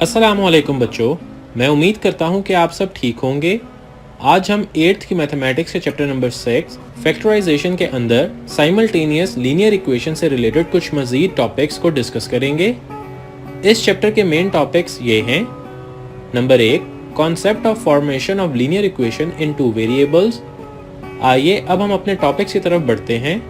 अस्सलामुअलैकुम बच्चों, मैं उम्मीद करता हूँ कि आप सब ठीक होंगे। आज हम 8th की मैथमेटिक्स के चैप्टर नंबर 6 फैक्टराइजेशन के अंदर साइमल्टेनियस लीनियर इक्वेशन से रिलेटेड कुछ मज़ीद टॉपिक्स को डिस्कस करेंगे। इस चैप्टर के मेन टॉपिक्स ये हैं। Number 1, concept of formation of linear equation in two variables. आइए अब हम अपने टॉपिक्स की तरफ बढ़ते हैं।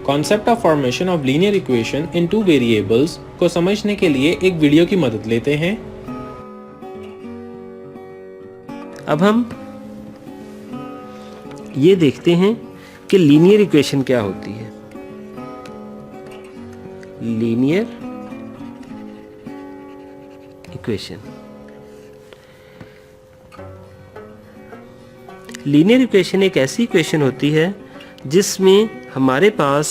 Concept of formation of linear equation in two variables को समझने के लिए एक वीडियो की मदद लेते हैं। अब हम ये देखते हैं कि लीनियर इक्वेशन क्या होती है। लीनियर इक्वेशन एक ऐसी इक्वेशन होती है जिसमें हमारे पास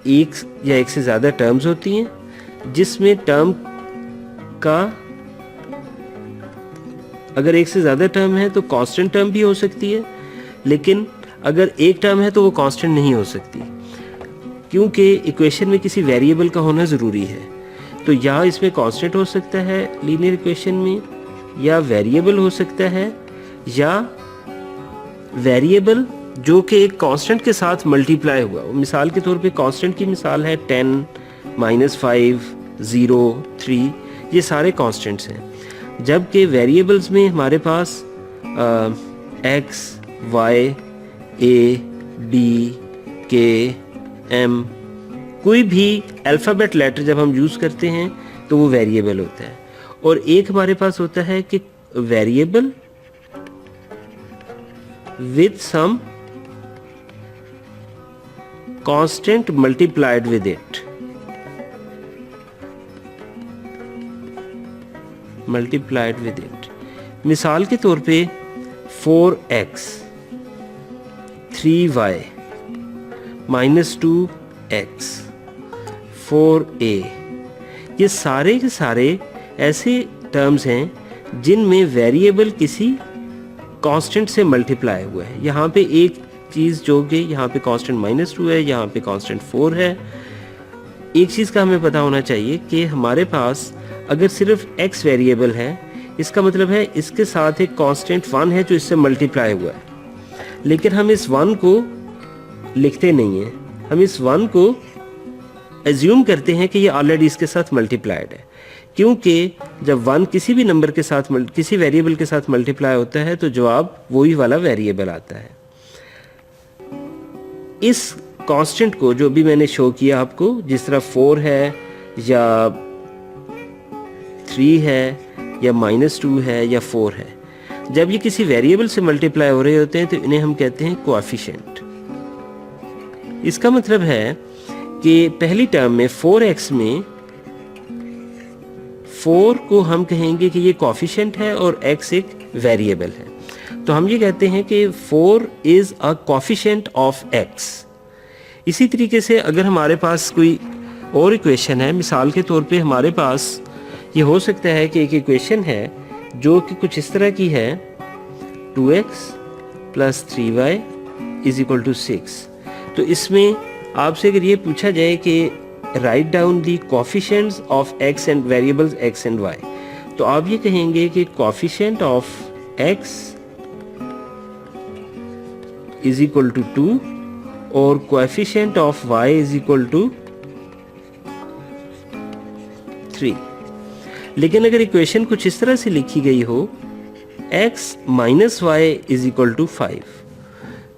एक या एक से ज़्यादा टर्म्स होती हैं, जिसमें टर्म का अगर एक से ज़्यादा टर्म है तो कांस्टेंट टर्म भी हो सकती है, लेकिन अगर एक टर्म है तो वो कांस्टेंट नहीं हो सकती, क्योंकि इक्वेशन में किसी वेरिएबल का होना ज़रूरी है। तो या इसमें कांस्टेंट हो सकता है लीनियर इक्वेशन में, या वेरिएबल हो सकता है, या वेरिएबल जो कि एक कांस्टेंट के साथ मल्टीप्लाई हुआ। मिसाल के तौर पे कांस्टेंट की मिसाल है 10, -5, 0, 3, ये सारे कांस्टेंट्स हैं। जबकि वेरिएबल्स में हमारे पास x, y, a, b, k, m, कोई भी अल्फ़ाबेट लेटर जब हम यूज़ करते हैं तो वो वेरिएबल होता है। और एक हमारे पास होता है कि variable with some constant multiplied with it, मिसाल के तौर पे 4x, 3y, -2x, 4a, ये सारे के सारे ऐसे टर्म्स हैं जिनमें वेरिएबल किसी कांस्टेंट से मल्टीप्लाई हुआ है। यहाँ पे एक चीज़ जो कि यहाँ पे कांस्टेंट -2 है, यहाँ पे कांस्टेंट 4 है। एक चीज़ का हमें पता होना चाहिए कि हमारे पास अगर सिर्फ x वेरिएबल है, इसका मतलब है इसके साथ एक कांस्टेंट 1 है जो इससे मल्टीप्लाई हुआ है, लेकिन हम इस 1 को लिखते नहीं हैं। हम इस 1 को एज्यूम करते हैं कि ये ऑलरेडी इसके साथ मल्टीप्लाइड है, क्योंकि जब 1 किसी भी नंबर के साथ किसी वेरिएबल के साथ मल्टीप्लाई होता है तो जवाब वही वाला वेरिएबल आता है। इस कांस्टेंट को जो भी मैंने शो किया आपको, जिस तरह 4 है या 3 है या -2 है या 4 है, जब ये किसी वेरिएबल से मल्टीप्लाई हो रहे होते हैं तो इन्हें हम कहते हैं कोएफिशिएंट। इसका मतलब है कि पहली टर्म में 4x में 4 को हम कहेंगे कि ये कोएफिशिएंट है और x एक वेरिएबल है, तो हम ये कहते हैं कि 4 is a coefficient of x। इसी तरीके से अगर हमारे पास कोई और इक्वेशन है, मिसाल के तौर पे हमारे पास ये हो सकता है कि एक इक्वेशन है जो कि कुछ इस तरह की है, 2x + 3y = 6। तो इसमें आपसे अगर ये पूछा जाए कि write down the coefficients of x and variables x and y, तो आप ये कहेंगे कि कोएफिशिएंट ऑफ x = 2 और कोएफिशिएंट ऑफ y = 3। लेकिन अगर इक्वेशन कुछ इस तरह से लिखी गई हो, x - y = 5,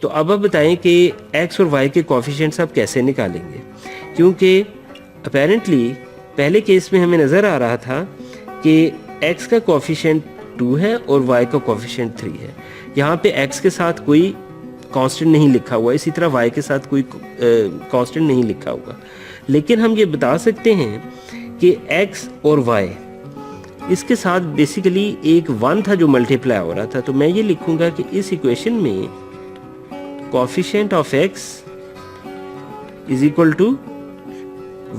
तो अब आप बताएं कि x और y के कोएफिशिएंट्स आप कैसे निकालेंगे, क्योंकि अपेरेंटली पहले केस में हमें नज़र आ रहा था कि x का कोएफिशिएंट 2 है और y का कोएफिशिएंट 3 है। यहाँ पे x के साथ कोई कांस्टेंट नहीं लिखा हुआ, इसी तरह y के साथ कोई कांस्टेंट नहीं लिखा हुआ, लेकिन हम ये बता सकते हैं कि x और y इसके साथ बेसिकली एक 1 था जो मल्टीप्लाई हो रहा था। तो मैं ये लिखूंगा कि इस इक्वेशन में कोएफिशिएंट ऑफ x =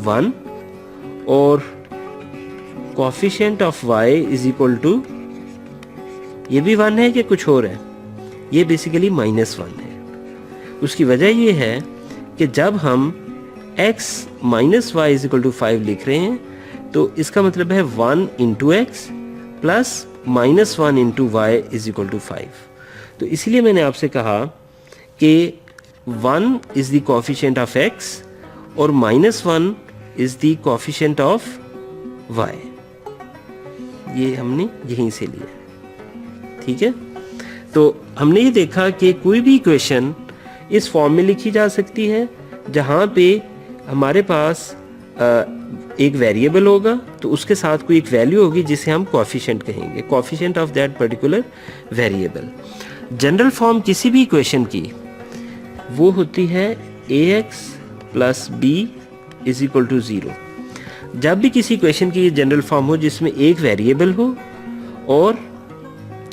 1 और कोएफिशिएंट ऑफ y = ये भी 1 है कि कुछ और है, ये बेसिकली -1 है। उसकी वजह ये है कि जब हम x - y = 5 लिख रहे हैं तो इसका मतलब है 1 into X plus -1 into Y is equal to 5। तो इसलिए मैंने आपसे कहा कि 1 is the coefficient of x और -1 is the coefficient of y। ये हमने यहीं से लिया, ठीक है। तो हमने ये देखा कि कोई भी इक्वेशन इस फॉर्म में लिखी जा सकती है जहाँ पे हमारे पास एक वेरिएबल होगा तो उसके साथ कोई एक वैल्यू होगी जिसे हम कोफिशिएंट कहेंगे, coefficient of that particular variable. General form किसी भी इक्वेशन की वो होती है ax plus B is equal to 0। जब भी किसी इक्वेशन की जनरल फॉर्म हो जिसमें एक वेरिएबल हो और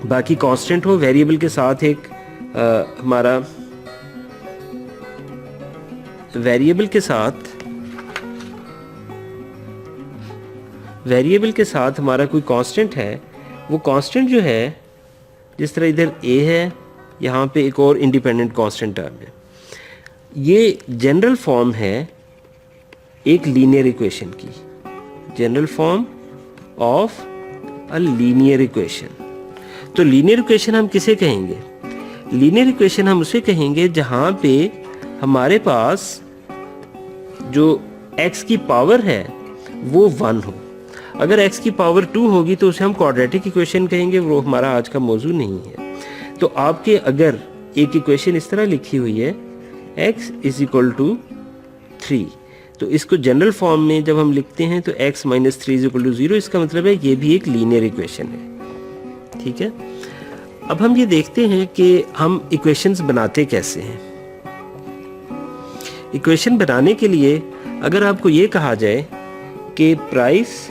बाकी कांस्टेंट हो, वेरिएबल के साथ एक हमारा वेरिएबल के साथ हमारा कोई कांस्टेंट है, वो कांस्टेंट जो है जिस तरह इधर a है, यहाँ पे एक और इंडिपेंडेंट कांस्टेंट टर्म है। ये जनरल फॉर्म है एक लीनियर इक्वेशन की, general form of a linear equation. तो लीनियर इक्वेशन हम किसे कहेंगे? लीनियर इक्वेशन हम उसे कहेंगे जहाँ पे हमारे पास जो x की पावर है वो 1 हो। अगर x की पावर 2 होगी तो उसे हम क्वाड्रेटिक इक्वेशन कहेंगे, वो हमारा आज का मौजू नहीं है। तो आपके अगर एक इक्वेशन इस तरह लिखी हुई है x इज इक्वल टू 3, तो इसको जनरल फॉर्म में जब हम लिखते हैं तो x minus 3 is equal to 0, इसका मतलब है ये भी एक लीनियर इक्वेशन है, ठीक है। अब हम ये देखते हैं कि हम इक्वेशंस बनाते कैसे हैं। इक्वेशन बनाने के लिए अगर आपको ये कहा जाए कि प्राइस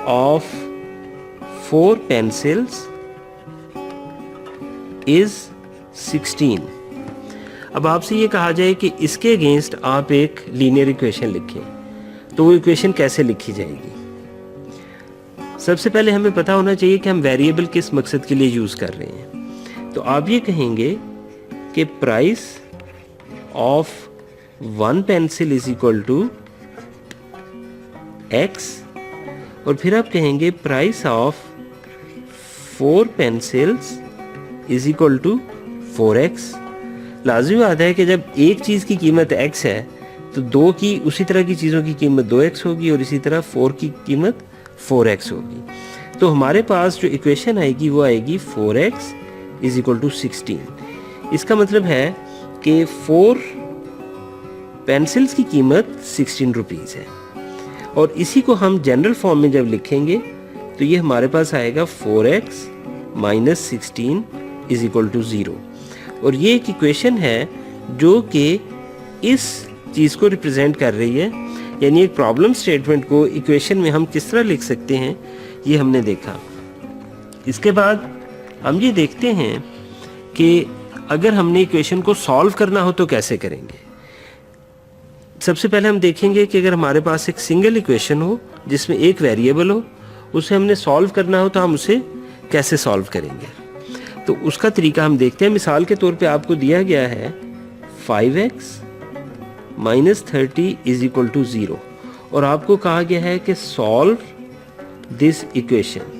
ऑफ 4 पेंसिल्स इज 16, अब आपसे ये कहा जाए कि इसके अगेंस्ट आप एक लीनियर इक्वेशन लिखें, तो वो इक्वेशन कैसे लिखी जाएगी? सबसे पहले हमें पता होना चाहिए कि हम वेरिएबल किस मकसद के लिए यूज़ कर रहे हैं। तो आप ये कहेंगे कि price of 1 pencil is equal to x, और फिर आप कहेंगे price of 4 pencils is equal to 4x। लाजिमी बात है कि जब एक चीज़ की कीमत x है तो दो की उसी तरह की चीज़ों की कीमत 2x होगी और इसी तरह 4 की कीमत 4x होगी। तो हमारे पास जो इक्वेशन आएगी वो आएगी 4x इज इक्वल टू 16। इसका मतलब है कि 4 पेंसिल्स की कीमत 16 रुपीज़ है, और इसी को हम जनरल फॉर्म में जब लिखेंगे तो ये हमारे पास आएगा 4x minus 16 is equal to 0। और ये एक इक्वेशन है जो कि इस चीज़ को रिप्रेजेंट कर रही है, यानी एक प्रॉब्लम स्टेटमेंट को इक्वेशन में हम किस तरह लिख सकते हैं ये हमने देखा। इसके बाद हम ये देखते हैं कि अगर हमने इक्वेशन को सॉल्व करना हो तो कैसे करेंगे। सबसे पहले हम देखेंगे कि अगर हमारे पास एक सिंगल इक्वेशन हो जिसमें एक वेरिएबल हो, उसे हमने सॉल्व करना हो तो हम उसे कैसे सॉल्व करेंगे। तो उसका तरीका हम देखते हैं। मिसाल के तौर पे आपको दिया गया है 5x minus 30 is equal to 0, और आपको कहा गया है कि सॉल्व दिस इक्वेशन।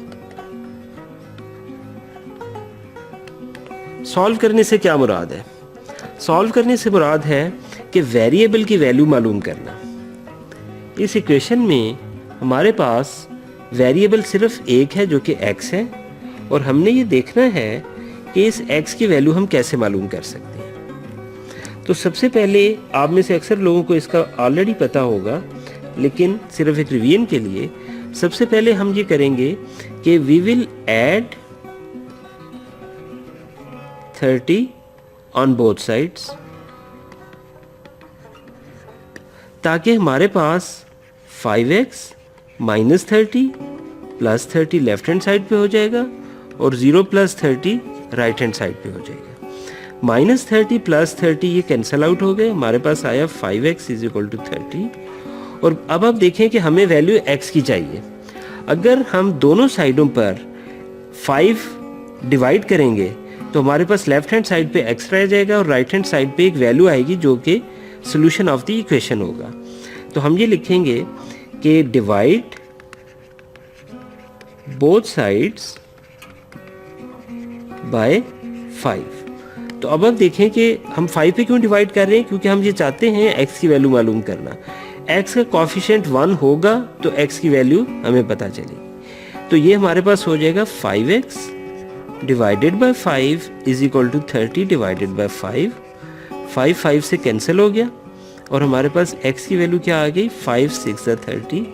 सॉल्व करने से क्या मुराद है? सॉल्व करने से मुराद है कि वेरिएबल की वैल्यू मालूम करना। इस इक्वेशन में हमारे पास वेरिएबल सिर्फ एक है जो कि x है, और हमने ये देखना है कि इस x की वैल्यू हम कैसे मालूम कर सकते हैं। तो सबसे पहले आप में से अक्सर लोगों को इसका ऑलरेडी पता होगा, लेकिन सिर्फ एक रिवीजन के लिए सबसे पहले हम ये करेंगे कि we will add 30 on both sides, ताकि हमारे पास 5x minus 30 plus 30 left hand side पे हो जाएगा और 0 प्लस 30 राइट हैंड साइड पे हो जाएगा। माइनस 30 प्लस 30 ये कैंसिल आउट हो गए, हमारे पास आया 5x इज इक्वल टू 30। और अब आप देखें कि हमें वैल्यू x की चाहिए। अगर हम दोनों साइडों पर 5 डिवाइड करेंगे तो हमारे पास लेफ्ट हैंड साइड पे x रह जाएगा और राइट हैंड साइड पे एक वैल्यू आएगी जो कि सोल्यूशन ऑफ द इक्वेशन होगा। तो हम ये लिखेंगे कि डिवाइड बोथ साइड्स बाय 5। तो अब आप देखें कि हम 5 पे क्यों डिवाइड कर रहे हैं, क्योंकि हम ये चाहते हैं x की वैल्यू मालूम करना। x का कोफिशिएंट 1 होगा तो x की वैल्यू हमें पता चलेगी। तो ये हमारे पास हो जाएगा 5x divided by 5 is equal to 30 divided by 5 5 से कैंसिल हो गया और हमारे पास x की वैल्यू क्या आ गई, 5 6 30,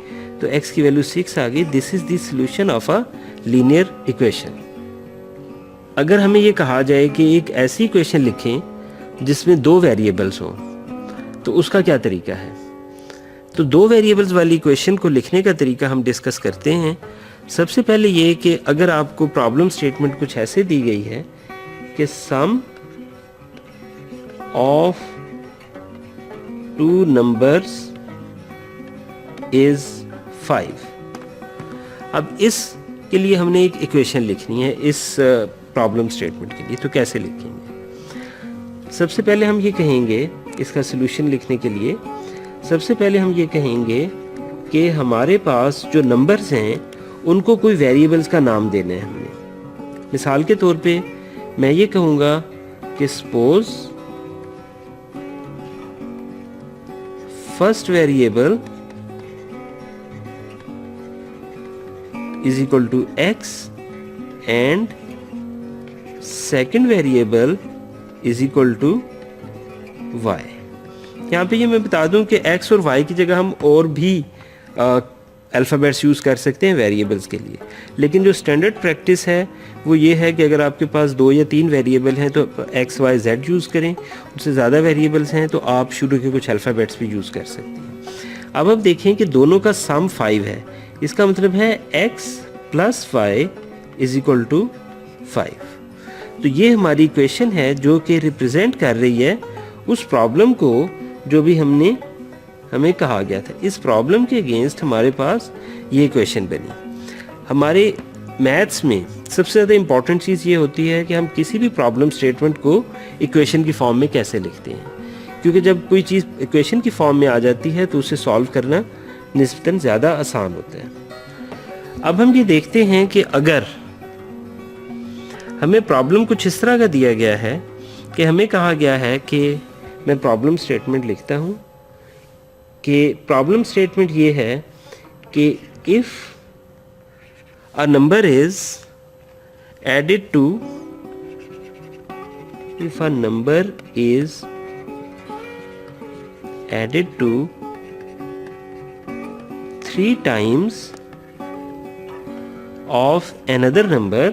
तो x की वैल्यू 6 आ गई। This is the solution of a linear equation. अगर हमें ये कहा जाए कि एक ऐसी इक्वेशन लिखें जिसमें 2 वेरिएबल्स हों, तो उसका क्या तरीका है। तो 2 वेरिएबल्स वाली इक्वेशन को लिखने का तरीका हम डिस्कस करते हैं। सबसे पहले ये कि अगर आपको प्रॉब्लम स्टेटमेंट कुछ ऐसे दी गई है कि सम ऑफ 2 नंबर्स इज 5। अब इसके लिए हमने एक इक्वेशन लिखनी है इस प्रॉब्लम स्टेटमेंट के लिए, तो कैसे लिखेंगे। सबसे पहले हम ये कहेंगे इसका सलूशन लिखने के लिए, सबसे पहले हम ये कहेंगे कि हमारे पास जो नंबर्स हैं उनको कोई वेरिएबल्स का नाम देना है हमने। मिसाल के तौर पे मैं ये कहूँगा कि suppose first variable is equal to x and second variable is equal to y। यहाँ पे ये मैं बता दूं कि x और y की जगह हम और भी अल्फ़ाबेट्स यूज़ कर सकते हैं वेरिएबल्स के लिए, लेकिन जो स्टैंडर्ड प्रैक्टिस है वो ये है कि अगर आपके पास 2 या 3 वेरिएबल हैं तो x y z यूज़ करें, उससे ज़्यादा वेरिएबल्स हैं तो आप शुरू के कुछ अल्फ़ाबेट्स भी यूज़ कर सकते हैं। अब देखें कि दोनों का सम 5 है, इसका मतलब है x plus y is equal to 5। तो ये हमारी इक्वेशन है जो कि रिप्रेजेंट कर रही है उस प्रॉब्लम को जो भी हमें कहा गया था। इस प्रॉब्लम के अगेंस्ट हमारे पास ये इक्वेशन बनी। हमारे मैथ्स में सबसे ज़्यादा इम्पॉर्टेंट चीज़ ये होती है कि हम किसी भी प्रॉब्लम स्टेटमेंट को इक्वेशन की फॉर्म में कैसे लिखते हैं, क्योंकि जब कोई चीज़ इक्वेशन की फॉर्म में आ जाती है तो उसे सॉल्व करना निस्बतन ज़्यादा आसान होता है। अब हम ये देखते हैं कि अगर हमें प्रॉब्लम कुछ इस तरह का दिया गया है कि हमें कहा गया है कि मैं प्रॉब्लम स्टेटमेंट लिखता हूँ कि प्रॉब्लम स्टेटमेंट ये है कि if a number is added to, if a number is added to 3 times of another number,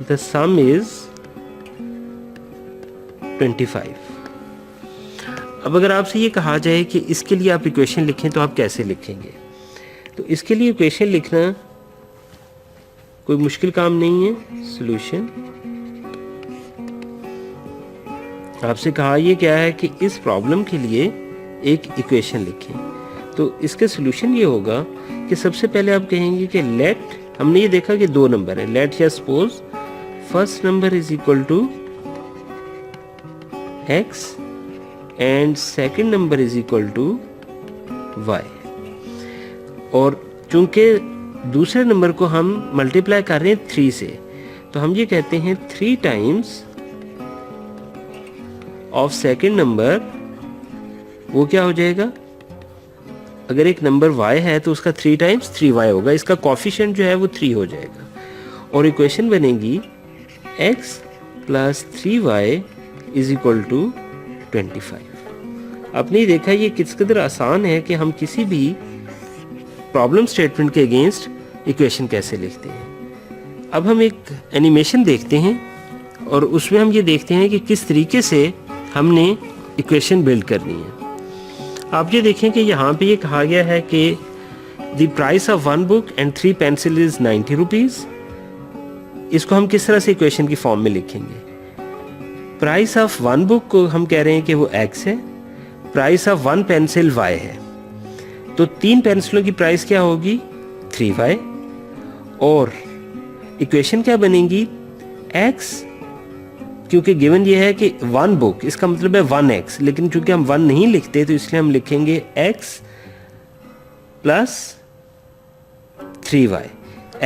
the sum is 25। अब अगर आपसे ये कहा जाए कि इसके लिए आप इक्वेशन लिखें तो आप कैसे लिखेंगे, तो इसके लिए इक्वेशन लिखना कोई मुश्किल काम नहीं है। सॉल्यूशन आपसे कहा ये क्या है कि इस प्रॉब्लम के लिए एक इक्वेशन लिखें, तो इसका सॉल्यूशन ये होगा कि सबसे पहले आप कहेंगे कि लेट, हमने ये देखा कि 2 नंबर है, लेट या suppose first number is equal to x and second number is equal to y, और चूंकि दूसरे नंबर को हम मल्टीप्लाई कर रहे हैं 3 से, तो हम ये कहते हैं 3 times ऑफ सेकंड नंबर, वो क्या हो जाएगा, अगर एक नंबर y है तो उसका 3 times 3y होगा, इसका कोफिशिएंट जो है वो 3 हो जाएगा और इक्वेशन बनेगी x plus 3y is equal to 25। आपने देखा ये किस कदर आसान है कि हम किसी भी प्रॉब्लम स्टेटमेंट के अगेंस्ट इक्वेशन कैसे लिखते हैं। अब हम एक एनिमेशन देखते हैं और उसमें हम ये देखते हैं कि किस तरीके से हमने इक्वेशन बिल्ड करनी है। आप ये देखें कि यहाँ पे ये कहा गया है कि the price of 1 book and 3 pencil is 90 rupees. इसको हम किस तरह से इक्वेशन की फॉर्म में लिखेंगे। प्राइस ऑफ 1 बुक को हम कह रहे हैं कि वो x है, प्राइस ऑफ 1 पेंसिल y है, तो 3 पेंसिलों की प्राइस क्या होगी 3y, और इक्वेशन क्या बनेगी x क्योंकि गिवन ये है कि 1 बुक, इसका मतलब है 1x, लेकिन चूंकि हम 1 नहीं लिखते तो इसलिए हम लिखेंगे x प्लस 3y।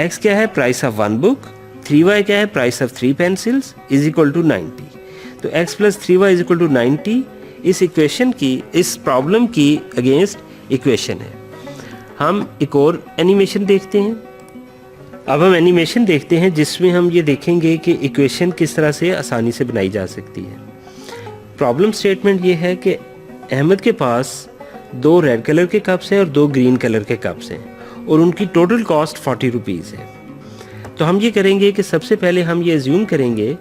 x क्या है? Price of 1 book. 3y क्या है? Price of 3 pencils is equal to 90। तो x plus 3y is equal to 90 इस इक्वेशन की, इस प्रॉब्लम की अगेंस्ट इक्वेशन है। हम एक और एनिमेशन देखते हैं। अब हम एनिमेशन देखते हैं जिसमें हम ये देखेंगे कि इक्वेशन किस तरह से आसानी से बनाई जा सकती है। प्रॉब्लम स्टेटमेंट ये है कि अहमद के पास 2 रेड कलर के कप्स हैं और 2 ग्रीन कलर के कप्स हैं और उनकी टोटल कॉस्ट 40 रुपीज़ है। तो हम ये करेंगे कि सबसे पहले हम ये एज्यूम करेंगे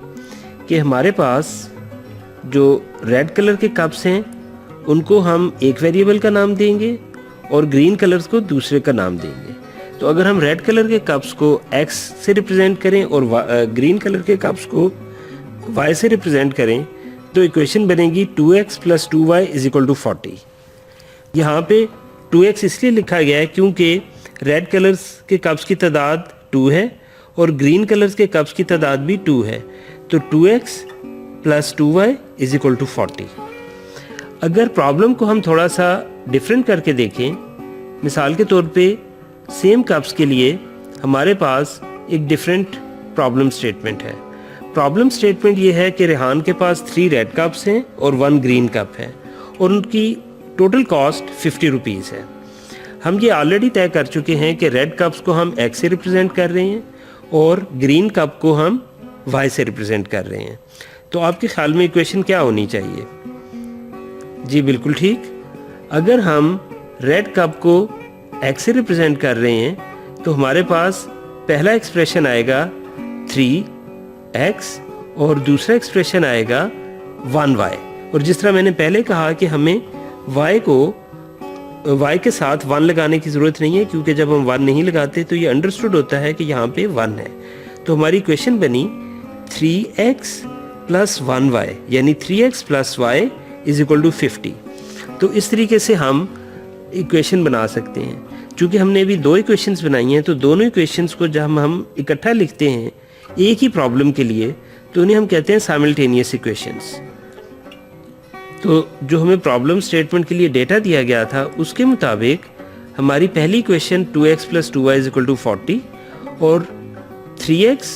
कि हमारे पास जो रेड कलर के कप्स हैं उनको हम एक वेरिएबल का नाम देंगे और ग्रीन कलर्स को दूसरे का नाम देंगे। तो अगर हम रेड कलर के कप्स को x से रिप्रेजेंट करें और ग्रीन कलर के कप्स को y से रिप्रेजेंट करें तो इक्वेशन बनेगी 2x plus 2y is equal to 40। यहाँ पे 2x इसलिए लिखा गया है क्योंकि रेड कलर्स के कप्स की तादाद 2 है और ग्रीन कलर्स के कप्स की तादाद भी 2 है। तो 2x plus 2y is equal to 40। अगर प्रॉब्लम को हम थोड़ा सा डिफरेंट करके देखें, मिसाल के तौर पे सेम कप्स के लिए हमारे पास एक डिफरेंट प्रॉब्लम स्टेटमेंट है। प्रॉब्लम स्टेटमेंट ये है कि रेहान के पास 3 रेड कप्स हैं और 1 ग्रीन कप है और उनकी टोटल कॉस्ट 50 रुपीज़ है। हम ये ऑलरेडी तय कर चुके हैं कि रेड कप्स को हम x से रिप्रेजेंट कर रहे हैं और ग्रीन कप को हम y से रिप्रेजेंट कर रहे हैं। तो आपके ख्याल में इक्वेशन क्या होनी चाहिए? जी बिल्कुल ठीक। अगर हम रेड कप को x से रिप्रेजेंट कर रहे हैं तो हमारे पास पहला एक्सप्रेशन आएगा 3x और दूसरा एक्सप्रेशन आएगा 1y। और जिस तरह मैंने पहले कहा कि हमें y के साथ 1 लगाने की ज़रूरत नहीं है क्योंकि जब हम 1 नहीं लगाते तो ये अंडरस्टूड होता है कि यहाँ पे 1 है। तो हमारी इक्वेशन बनी 3x प्लस 1y यानी 3x plus y is equal to 50। तो इस तरीके से हम इक्वेशन बना सकते हैं। चूँकि हमने अभी 2 इक्वेशंस बनाई हैं तो दोनों इक्वेशंस को जब हम इकट्ठा लिखते हैं एक ही प्रॉब्लम के लिए तो उन्हें हम कहते हैं साइमल्टेनियस इक्वेशंस। तो जो हमें प्रॉब्लम स्टेटमेंट के लिए डेटा दिया गया था उसके मुताबिक हमारी पहली equation 2x plus 2y is equal to 40 और 3x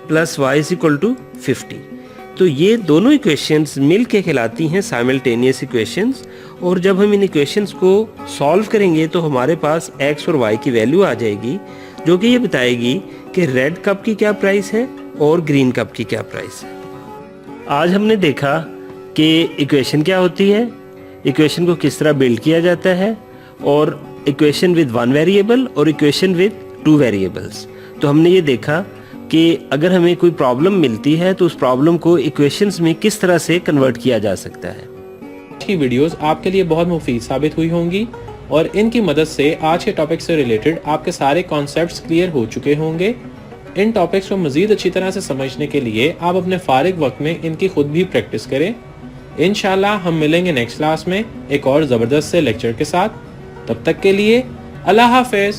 plus y is equal to 50। तो ये दोनों इक्वेशंस मिल के कहलाती हैं साइमल्टेनियस इक्वेशंस। और जब हम इन इक्वेशंस को सॉल्व करेंगे तो हमारे पास x और y की वैल्यू आ जाएगी जो कि ये बताएगी कि रेड कप की क्या प्राइस है और ग्रीन कप की क्या प्राइस है। आज हमने देखा कि इक्वेशन क्या होती है, इक्वेशन को किस तरह बिल्ड किया जाता है और इक्वेशन विद 1 वेरिएबल और इक्वेशन विद 2 वेरिएबल्स। तो हमने ये देखा कि अगर हमें कोई प्रॉब्लम मिलती है तो उस प्रॉब्लम को इक्वेशंस में किस तरह से कन्वर्ट किया जा सकता है। की वीडियोस आपके लिए बहुत मुफीद साबित हुई होंगी और इनकी मदद से आज के टॉपिक से रिलेटेड आपके सारे कॉन्सेप्ट्स क्लियर हो चुके होंगे। इन टॉपिक्स को मज़ीद अच्छी तरह से समझने के लिए आप अपने फारिग वक्त में इनकी खुद भी प्रैक्टिस करें। इंशाल्लाह हम मिलेंगे नेक्स्ट क्लास में एक और ज़बरदस्त से लेक्चर के साथ। तब तक के लिए अल्लाह हाफ़िज़।